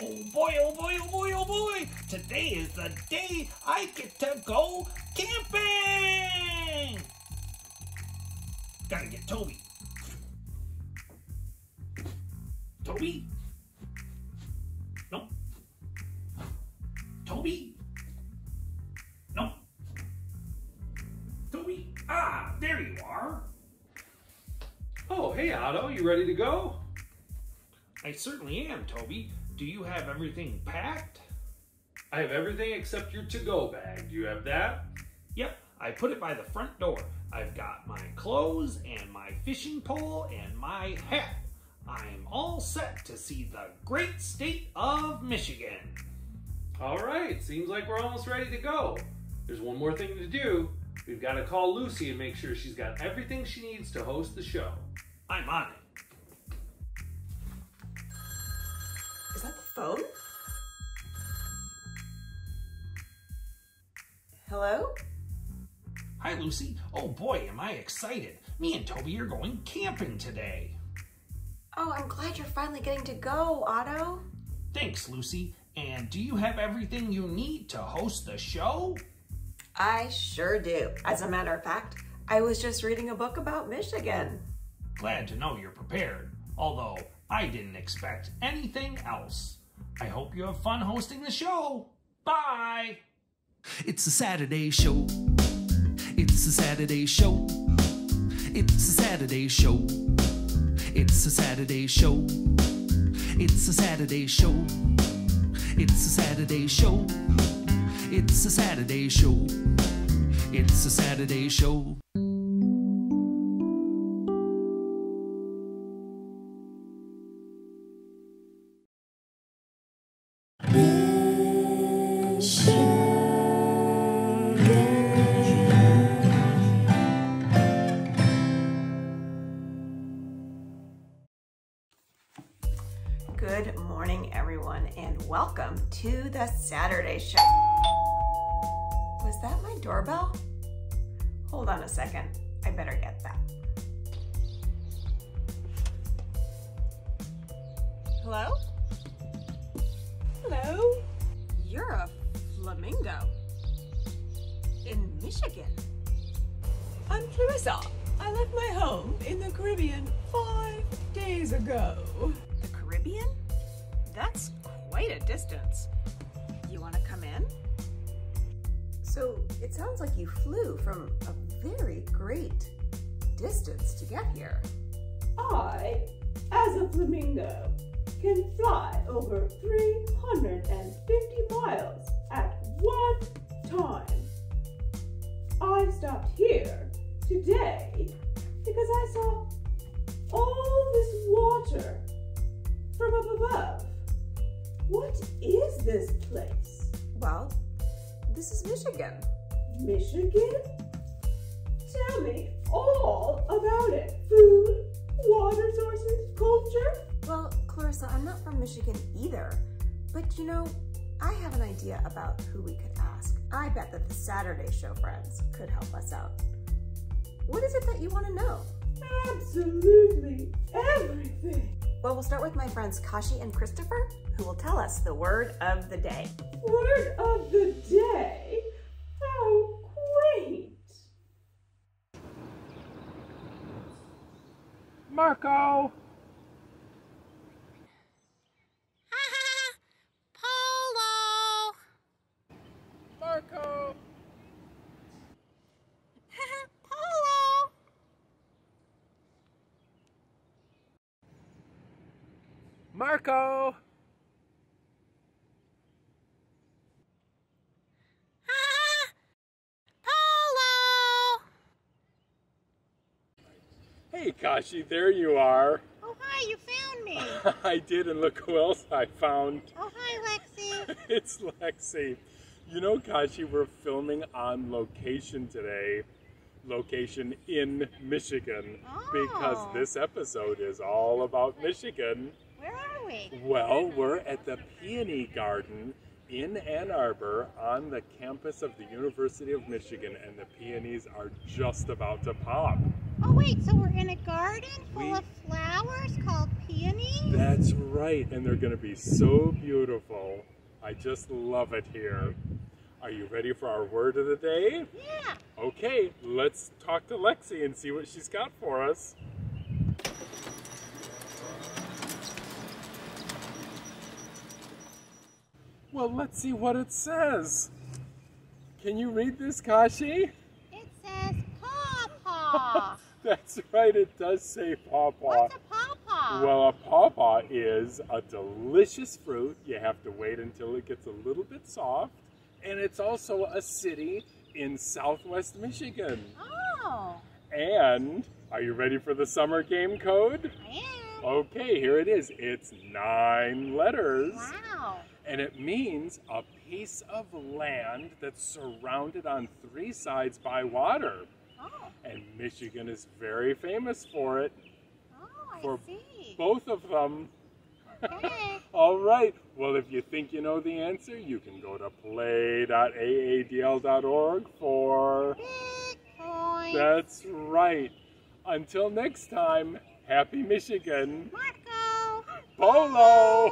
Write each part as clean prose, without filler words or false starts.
Oh boy, oh boy, oh boy, oh boy! Today is the day I get to go camping! Gotta get Toby. Toby? No. Toby? No. Toby? Ah, there you are. Oh, hey Otto, you ready to go? I certainly am, Toby. Do you have everything packed? I have everything except your to-go bag. Do you have that? Yep, I put it by the front door. I've got my clothes and my fishing pole and my hat. I'm all set to see the great state of Michigan. All right, seems like we're almost ready to go. There's one more thing to do. We've got to call Lucy and make sure she's got everything she needs to host the show. I'm on it. Is that the phone? Hello? Hi, Lucy. Oh boy, am I excited. Me and Toby are going camping today. Oh, I'm glad you're finally getting to go, Otto. Thanks, Lucy. And do you have everything you need to host the show? I sure do. As a matter of fact, I was just reading a book about Michigan. Glad to know you're prepared, although I didn't expect anything else. I hope you have fun hosting the show. Bye! It's a Saturday show. It's a Saturday show. It's a Saturday show. It's a Saturday show. It's a Saturday show. It's a Saturday show. It's a Saturday show. It's a Saturday show. Good morning, everyone, and welcome to the Saturday show. Was that my doorbell? Hold on a second. I better get that. Hello? Hello? You're a flamingo. In Michigan. I'm Clarissa. I left my home in the Caribbean 5 days ago. The Caribbean? That's quite a distance. You want to come in? So it sounds like you flew from a very great distance to get here. I, as a flamingo, can fly over 350 miles at one time. I stopped here today because I saw all this water from up above. What is this place? Well, this is Michigan. Michigan? Tell me all about it. Food, water sources, culture? Well, Clarissa, I'm not from Michigan either, but you know, I have an idea about who we could ask. I bet that the Saturday show friends could help us out. What is it that you want to know? Absolutely everything. Well, we'll start with my friends Kashi and Christopher, who will tell us the word of the day. Word of the day? How quaint. Marco! Polo! Marco! Polo! Marco! Polo! Hey Kashi, there you are. Oh, hi, you found me. I did, and look who else I found. Oh, hi, Lexi. It's Lexi. You know, Kashi, we're filming on location today. Location in Michigan. Because Oh. this episode is all about Michigan. Where are we? Well, we're at the Peony Garden in Ann Arbor on the campus of the University of Michigan, and the peonies are just about to pop. Oh wait, so we're in a garden full of flowers called peonies? That's right, and they're going to be so beautiful. I just love it here. Are you ready for our word of the day? Yeah. Okay, let's talk to Lexi and see what she's got for us. Well, let's see what it says. Can you read this, Kashi? It says pawpaw. That's right, it does say pawpaw. What's a pawpaw? Well, a pawpaw is a delicious fruit. You have to wait until it gets a little bit soft. And it's also a city in southwest Michigan. Oh. And, are you ready for the summer game code? I am. Okay, here it is. It's 9 letters. Wow. And it means a piece of land that's surrounded on 3 sides by water. Oh. And Michigan is very famous for it. Oh, For I see. both of them. Okay. All right. Well, if you think you know the answer, you can go to play.aadl.org for... Big point. That's right. Until next time, happy Michigan. Marco. Polo!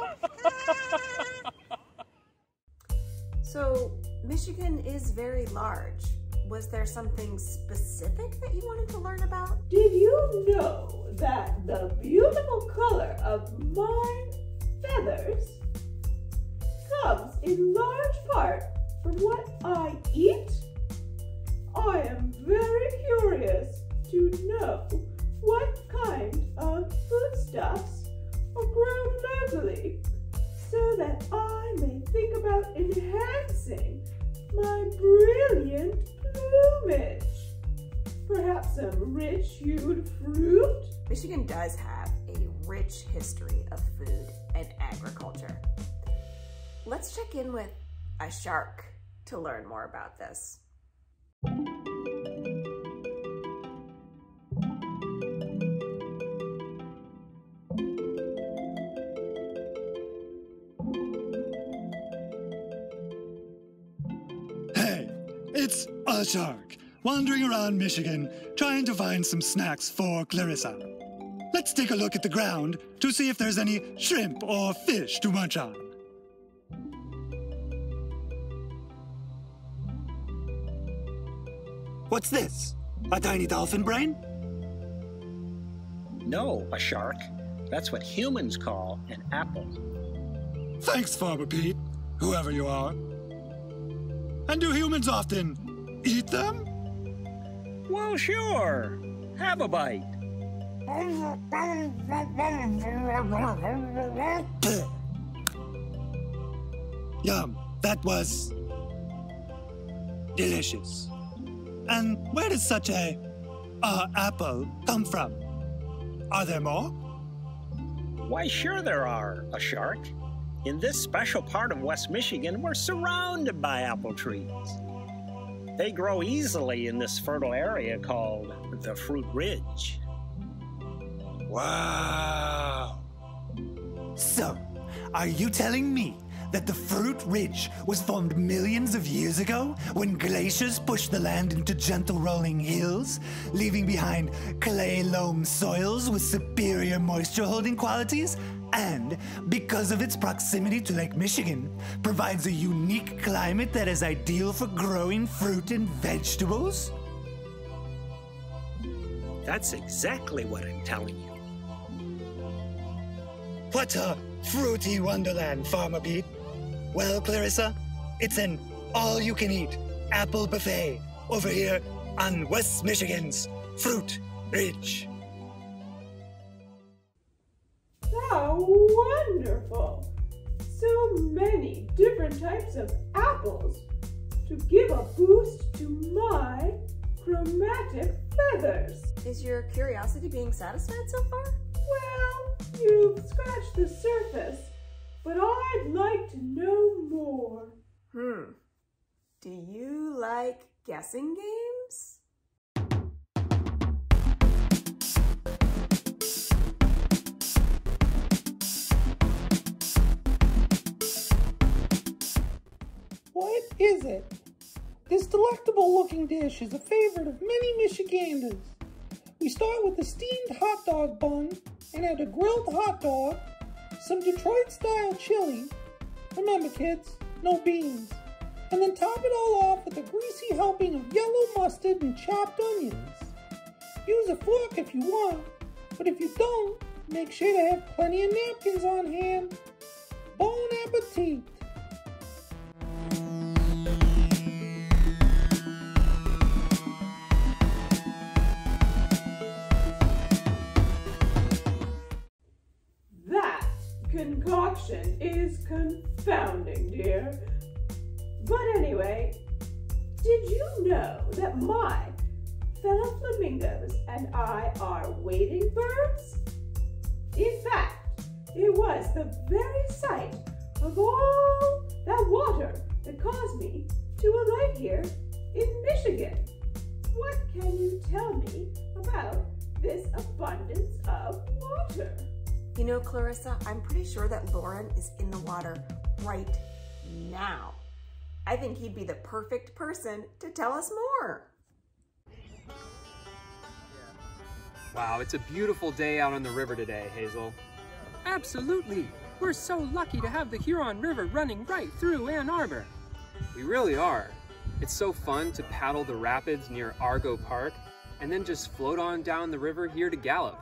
So, Michigan is very large. Was there something specific that you wanted to learn about? Did you know that the beautiful color of my feathers comes in large part from what I eat? I am very curious to know what kind of foodstuffs are grown locally so that I may think about enhancing my brilliant plumage. Perhaps some rich hued fruit? Michigan does have a rich history of food and agriculture. Let's check in with a shark to learn more about this. Hey, it's a shark, wandering around Michigan, trying to find some snacks for Clarissa. Let's take a look at the ground to see if there's any shrimp or fish to munch on. What's this? A tiny dolphin brain? No, a shark. That's what humans call an apple. Thanks, Farmer Pete, whoever you are. And do humans often eat them? Well, sure. Have a bite. Yum, that was delicious. And where does such a apple come from? Are there more? Why, sure there are, a shark. In this special part of West Michigan, we're surrounded by apple trees. They grow easily in this fertile area called the Fruit Ridge. Wow. So, are you telling me that the Fruit Ridge was formed millions of years ago when glaciers pushed the land into gentle rolling hills, leaving behind clay loam soils with superior moisture-holding qualities, and, because of its proximity to Lake Michigan, provides a unique climate that is ideal for growing fruit and vegetables? That's exactly what I'm telling you. What a fruity wonderland, Farmer Pete. Well, Clarissa, it's an all-you-can-eat apple buffet over here on West Michigan's Fruit Ridge. How wonderful! So many different types of apples to give a boost to my chromatic feathers. Is your curiosity being satisfied so far? Well, you've scratched the surface, but I'd like to know more. Do you like guessing games? What is it? This delectable-looking dish is a favorite of many Michiganders. We start with a steamed hot dog bun and add a grilled hot dog, some Detroit-style chili. Remember, kids, no beans. And then top it all off with a greasy helping of yellow mustard and chopped onions. Use a fork if you want, but if you don't, make sure to have plenty of napkins on hand. Bon appetit! That concoction is confounding, dear. But anyway, did you know that my fellow flamingos and I are wading birds? In fact, it was the very sight of all that water that caused me to alight here in Michigan. What can you tell me about this abundance of water? You know, Clarissa, I'm pretty sure that Lauren is in the water right now. I think he'd be the perfect person to tell us more. Wow, it's a beautiful day out on the river today, Hazel. Absolutely. We're so lucky to have the Huron River running right through Ann Arbor. We really are. It's so fun to paddle the rapids near Argo Park and then just float on down the river here to Gallup.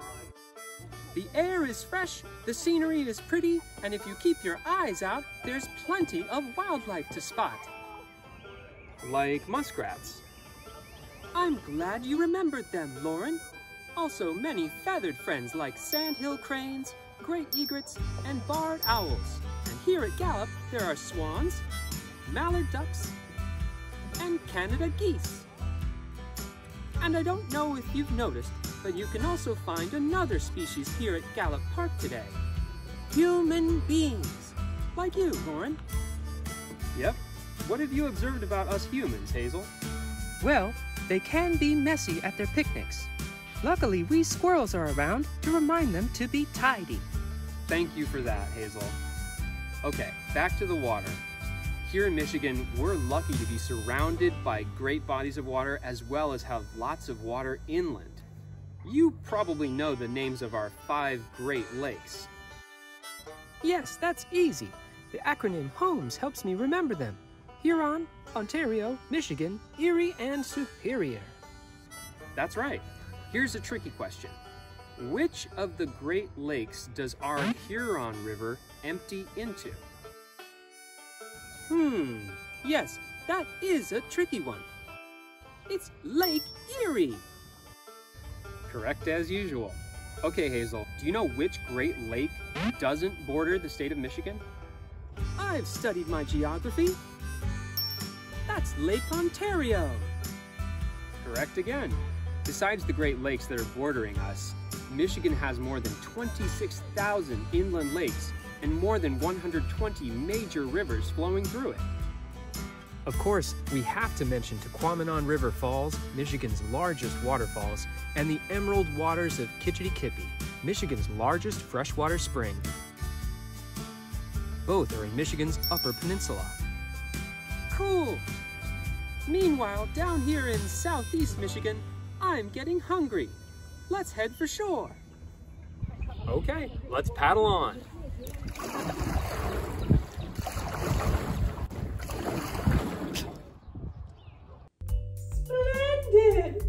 The air is fresh, the scenery is pretty, and if you keep your eyes out, there's plenty of wildlife to spot. Like muskrats. I'm glad you remembered them, Lauren. Also many feathered friends like sandhill cranes, great egrets, and barred owls. And here at Gallup, there are swans, mallard ducks, and Canada geese. And I don't know if you've noticed, but you can also find another species here at Gallup Park today. Human beings, like you, Lauren. Yep. What have you observed about us humans, Hazel? Well, they can be messy at their picnics. Luckily, we squirrels are around to remind them to be tidy. Thank you for that, Hazel. Okay, back to the water. Here in Michigan, we're lucky to be surrounded by great bodies of water as well as have lots of water inland. You probably know the names of our 5 Great Lakes. Yes, that's easy. The acronym HOMES helps me remember them. Huron, Ontario, Michigan, Erie, and Superior. That's right. Here's a tricky question. Which of the Great Lakes does our Huron River empty into? Yes, that is a tricky one. It's Lake Erie. Correct as usual. Okay, Hazel, do you know which Great Lake doesn't border the state of Michigan? I've studied my geography. That's Lake Ontario. Correct again. Besides the Great Lakes that are bordering us, Michigan has more than 26,000 inland lakes and more than 120 major rivers flowing through it. Of course, we have to mention Tequamanon River Falls, Michigan's largest waterfalls, and the emerald waters of Kitchity-Kippy, Michigan's largest freshwater spring. Both are in Michigan's Upper Peninsula. Cool! Meanwhile, down here in southeast Michigan, I'm getting hungry. Let's head for shore. Okay, let's paddle on. Splendid!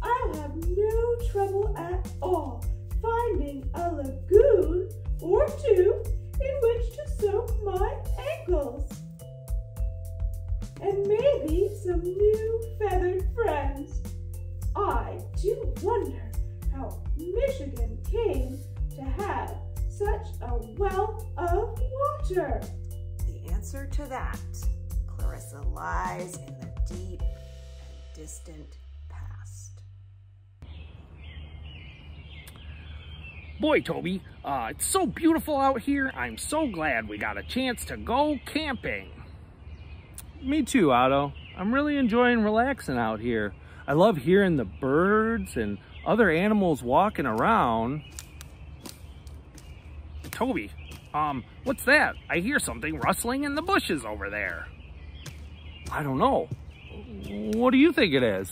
I'll have no trouble at all finding a lagoon or two in which to soak my ankles. And maybe some new feathered friends. I do wonder how Michigan came to have such a wealth of water. The answer to that, Clarissa, lies in the deep and distant past. Boy, Toby, it's so beautiful out here. I'm so glad we got a chance to go camping. Me too, Otto. I'm really enjoying relaxing out here. I love hearing the birds and other animals walking around. Toby, what's that? I hear something rustling in the bushes over there. I don't know. What do you think it is?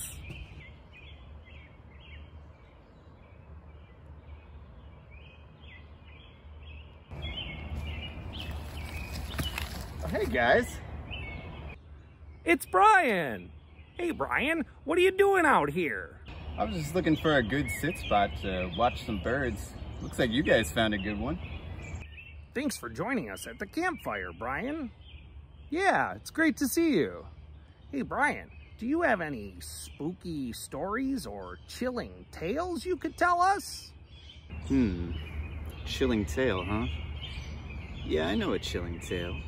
Hey guys. It's Brian. Hey Brian, what are you doing out here? I was just looking for a good sit spot to watch some birds. Looks like you guys found a good one. Thanks for joining us at the campfire, Brian. Yeah, it's great to see you. Hey Brian, do you have any spooky stories or chilling tales you could tell us? Chilling tale, huh? Yeah, I know a chilling tale.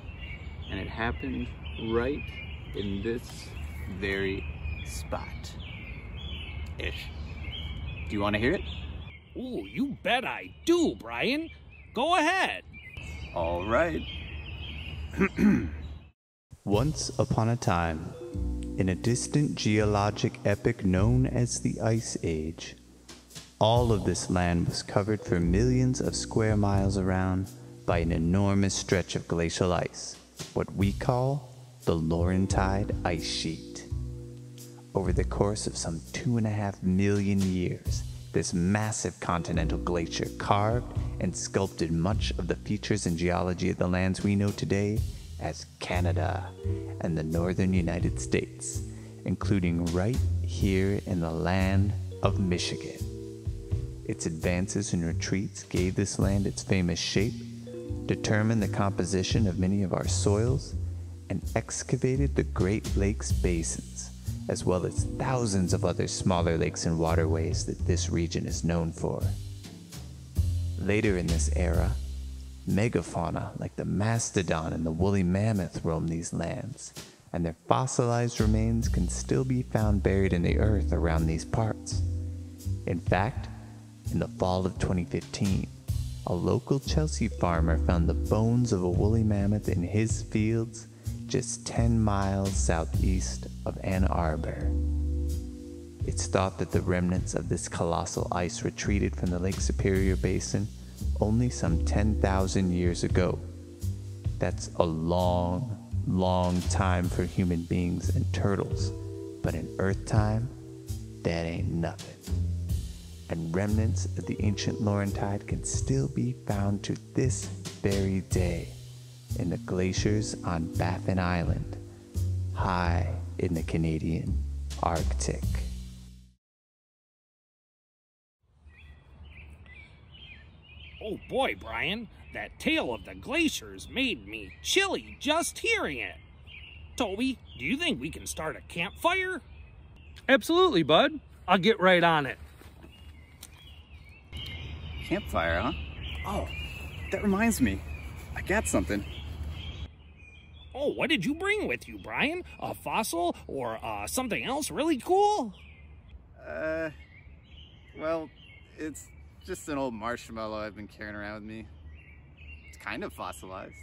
And it happened right in this very spot. Ish. Do you want to hear it? Ooh, you bet I do, Brian. Go ahead. All right. Once upon a time, in a distant geologic epoch known as the Ice Age, all of this land was covered for millions of square miles around by an enormous stretch of glacial ice, what we call the Laurentide Ice Sheet. Over the course of some 2.5 million years, this massive continental glacier carved and sculpted much of the features and geology of the lands we know today as Canada and the northern United States, including right here in the land of Michigan. Its advances and retreats gave this land its famous shape, determined the composition of many of our soils, and excavated the Great Lakes basins, as well as thousands of other smaller lakes and waterways that this region is known for. Later in this era, megafauna like the mastodon and the woolly mammoth roam these lands, and their fossilized remains can still be found buried in the earth around these parts. In fact, in the fall of 2015, a local Chelsea farmer found the bones of a woolly mammoth in his fields just 10 miles southeast of Ann Arbor. It's thought that the remnants of this colossal ice retreated from the Lake Superior Basin only some 10,000 years ago. That's a long, long time for human beings and turtles, but in Earth time, that ain't nothing. And remnants of the ancient Laurentide can still be found to this very day in the glaciers on Baffin Island, high in the Canadian Arctic. Oh boy, Brian, that tale of the glaciers made me chilly just hearing it. Toby, do you think we can start a campfire? Absolutely, bud. I'll get right on it. Campfire, huh? Oh, that reminds me. I got something. Oh, what did you bring with you, Brian? A fossil or something else really cool? Well, it's just an old marshmallow I've been carrying around with me. It's kind of fossilized.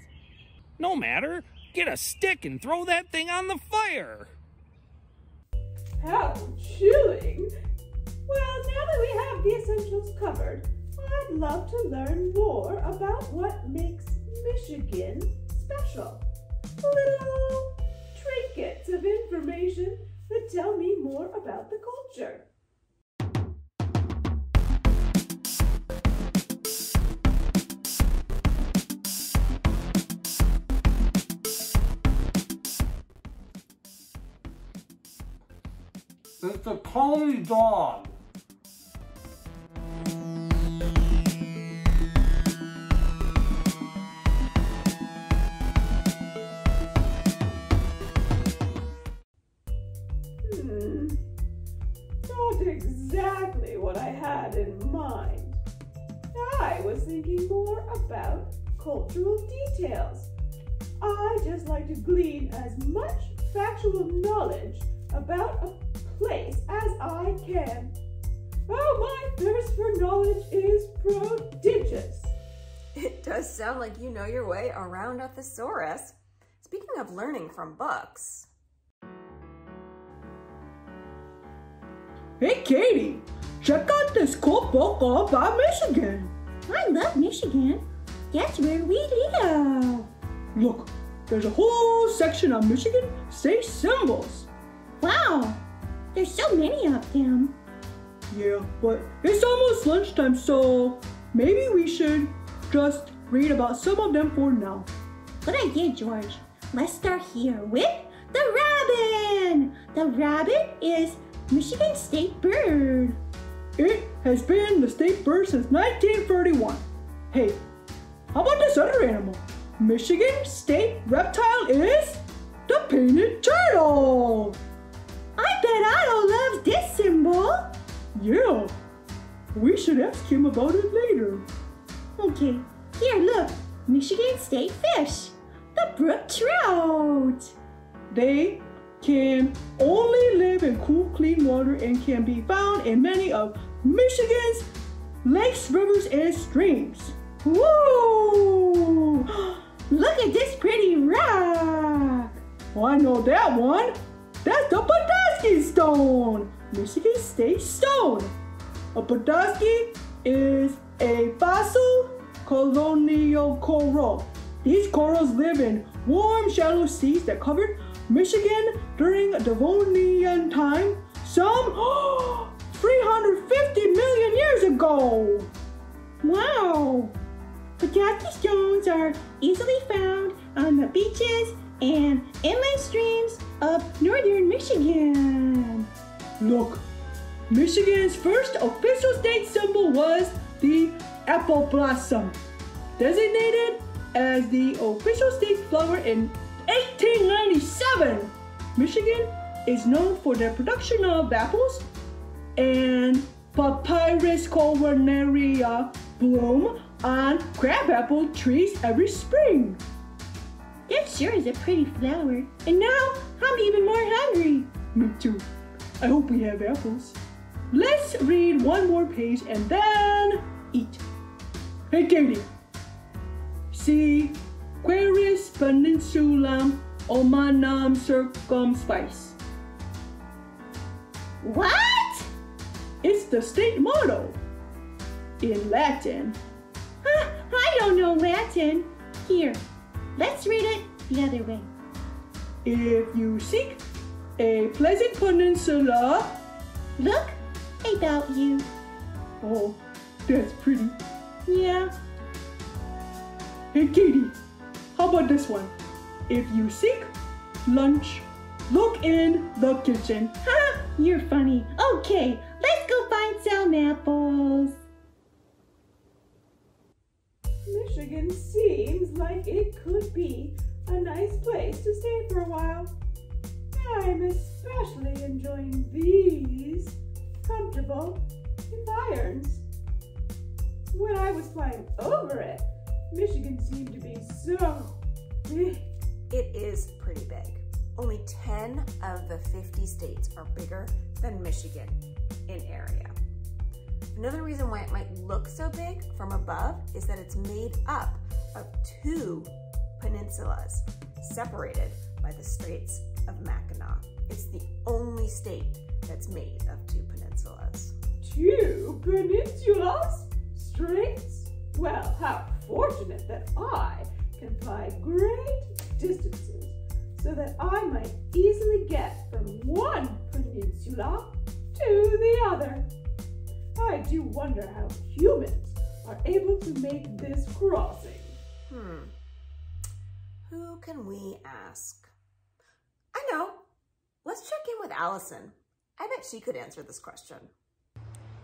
No matter. Get a stick and throw that thing on the fire. How chilling! Well, now that we have the essentials covered, I'd love to learn more about what makes Michigan special. Little trinkets of information that tell me more about the culture. It's a collie dog. Not exactly what I had in mind. I was thinking more about cultural details. I just like to glean as much factual knowledge about a place as I can. Oh, my thirst for knowledge is prodigious. It does sound like you know your way around a thesaurus. Speaking of learning from books. Hey Katie, check out this cool book all about Michigan. I love Michigan. That's where we live. Look, there's a whole section on Michigan state symbols. Wow, there's so many of them. Yeah, but it's almost lunchtime, so maybe we should just read about some of them for now. Good idea, George. Let's start here with the robin. The robin is Michigan's state bird. It has been the state bird since 1931. Hey, how about this other animal? Michigan state reptile is the painted turtle. I bet Otto loves this symbol. Yeah, we should ask him about it later. Okay, here, look. Michigan state fish, the brook trout. They can only live in cool, clean water and can be found in many of Michigan's lakes, rivers, and streams. Whoa! Look at this pretty rock. Oh, I know that one. That's the Podolsky stone, Michigan state stone. A Podolsky is a fossil colonial coral. These corals live in warm, shallow seas that covered Michigan during Devonian time, some 350 million years ago. Wow! Podolsky stones are easily found on the beaches and inland streams of northern Michigan. Look, Michigan's first official state symbol was the apple blossom, designated as the official state flower in 1897. Michigan is known for their production of apples, and Papyrus culinaria bloom on crabapple trees every spring. That sure is a pretty flower. And now I'm even more hungry. Me too. I hope we have apples. Let's read one more page and then eat. Hey Katie, see Queris Peninsulam Omanam Circumspice. What? It's the state motto in Latin. I don't know Latin. Here, let's read it the other way. If you seek a pleasant peninsula, look about you. Oh, that's pretty. Yeah. Hey Katie, how about this one? If you seek lunch, look in the kitchen. Ha! You're funny. Okay, let's go find some apples. Michigan seems like it could be a nice place to stay for a while. I'm especially enjoying these comfortable environs. When I was flying over it, Michigan seemed to be so big. It is pretty big. Only 10 of the 50 states are bigger than Michigan in area. Another reason why it might look so big from above is that it's made up of 2 peninsulas separated by the Straits of Mackinac. It's the only state that's made of 2 peninsulas. 2 peninsulas? Straits? Well, how fortunate that I can fly great distances so that I might easily get from one peninsula to the other. I do wonder how humans are able to make this crossing. Who can we ask? I know. Let's check in with Allison. I bet she could answer this question.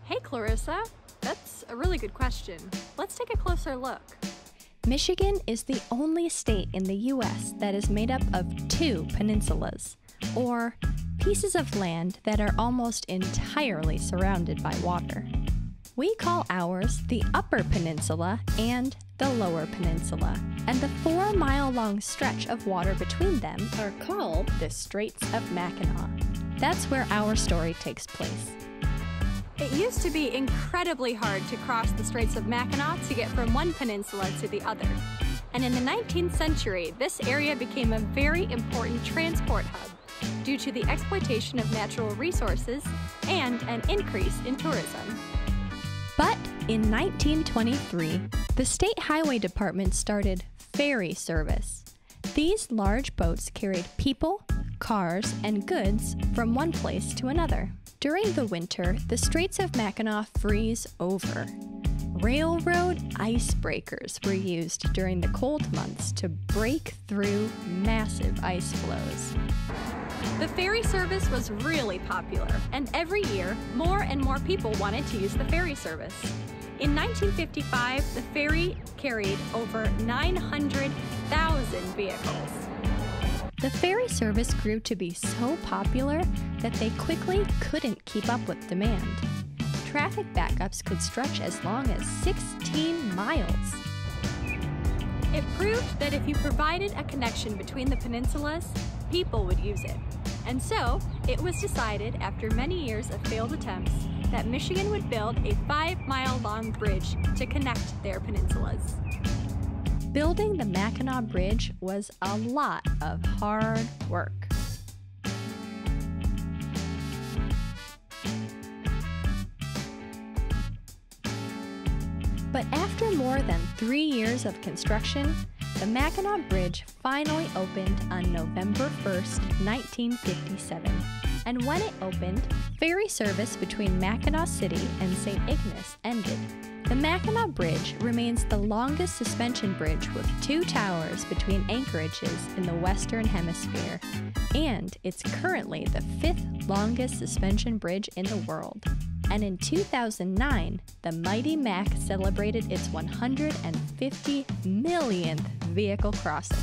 Hey, Clarissa. That's a really good question. Let's take a closer look. Michigan is the only state in the U.S. that is made up of 2 peninsulas, or pieces of land that are almost entirely surrounded by water. We call ours the Upper Peninsula and the Lower Peninsula, and the 4-mile-long stretch of water between them are called the Straits of Mackinac. That's where our story takes place. It used to be incredibly hard to cross the Straits of Mackinac to get from one peninsula to the other. And in the 19th century, this area became a very important transport hub due to the exploitation of natural resources and an increase in tourism. But in 1923, the State Highway Department started ferry service. These large boats carried people, cars, and goods from one place to another. During the winter, the Straits of Mackinac freeze over. Railroad icebreakers were used during the cold months to break through massive ice floes. The ferry service was really popular, and every year, more and more people wanted to use the ferry service. In 1955, the ferry carried over 900,000 vehicles. The ferry service grew to be so popular that they quickly couldn't keep up with demand. Traffic backups could stretch as long as 16 miles. It proved that if you provided a connection between the peninsulas, people would use it. And so, it was decided after many years of failed attempts that Michigan would build a 5-mile-long bridge to connect their peninsulas. Building the Mackinac Bridge was a lot of hard work. But after more than 3 years of construction, the Mackinac Bridge finally opened on November 1st, 1957. And when it opened, ferry service between Mackinac City and St. Ignace ended. The Mackinac Bridge remains the longest suspension bridge with 2 towers between anchorages in the Western Hemisphere, and it's currently the 5th longest suspension bridge in the world. And in 2009, the mighty Mack celebrated its 150 millionth vehicle crossing.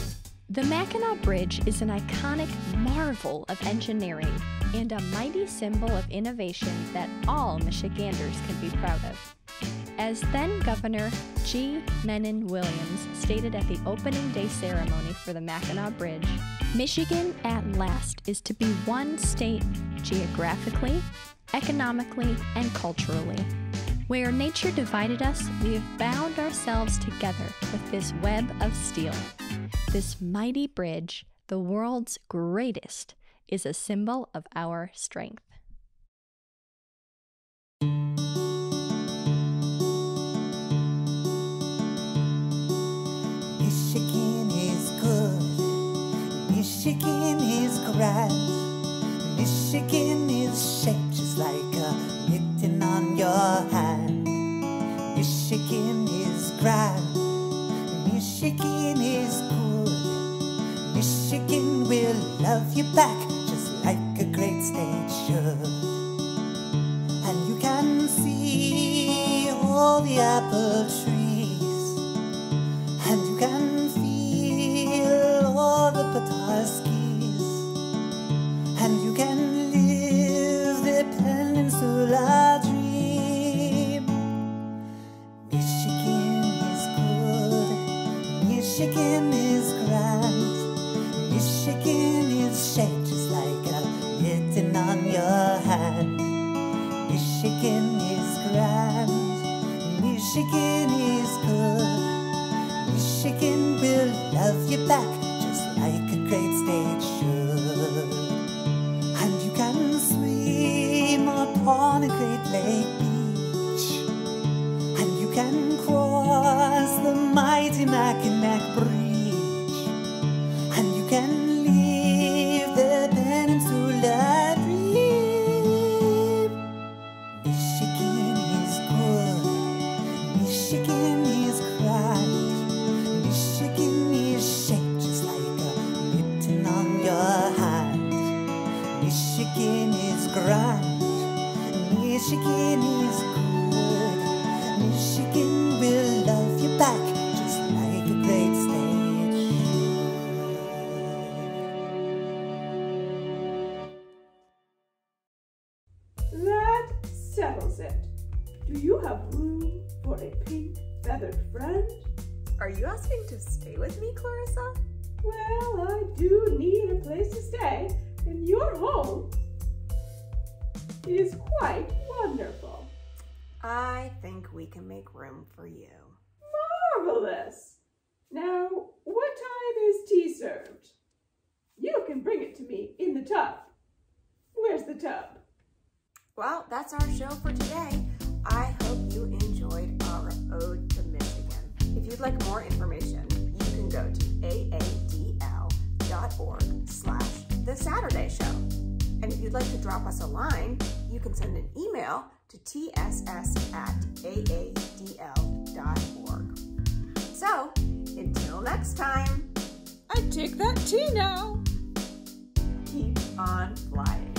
The Mackinac Bridge is an iconic marvel of engineering and a mighty symbol of innovation that all Michiganders can be proud of. As then Governor G. Mennen Williams stated at the opening day ceremony for the Mackinac Bridge, Michigan at last is to be one state geographically, economically, and culturally. Where nature divided us, we have bound ourselves together with this web of steel. This mighty bridge, the world's greatest, is a symbol of our strength. Michigan is good. Michigan is grand. Michigan is shaped just like a mitten on your hand. Michigan is grand. Michigan is good. Michigan will love you back just like a great state should. And you can see all the apple trees, and you can feel all the Petoskey's, and you can live the peninsula dream. Michigan is good. Michigan is grand. Michigan is shaped just like a mitten on your hand. Michigan is grand. Michigan is good. Michigan will love you back just like a great state should. And you can swim upon a great lake beach, and you can cross the mighty Mackinac Bridge, and you can live the peninsula dream. Michigan is good. Michigan is grand. Michigan is shaped just like a mitten on your hand. Michigan is grand. Michigan is good. Michigan will love you back just like a great state should. That settles it. Do you have room for a pink feathered friend? Are you asking to stay with me, Clarissa? Well, I do need a place to stay, and your home is quite wonderful. I think we can make room for you. Marvelous! Now, what time is tea served? You can bring it to me in the tub. Where's the tub? Well, that's our show for today. I hope you enjoyed our Ode to Michigan. If you'd like more information, you can go to aadl.org/The Saturday Show. And if you'd like to drop us a line, you can send an email to tss@aadl.org. So, until next time, I take that tea now. Keep on flying.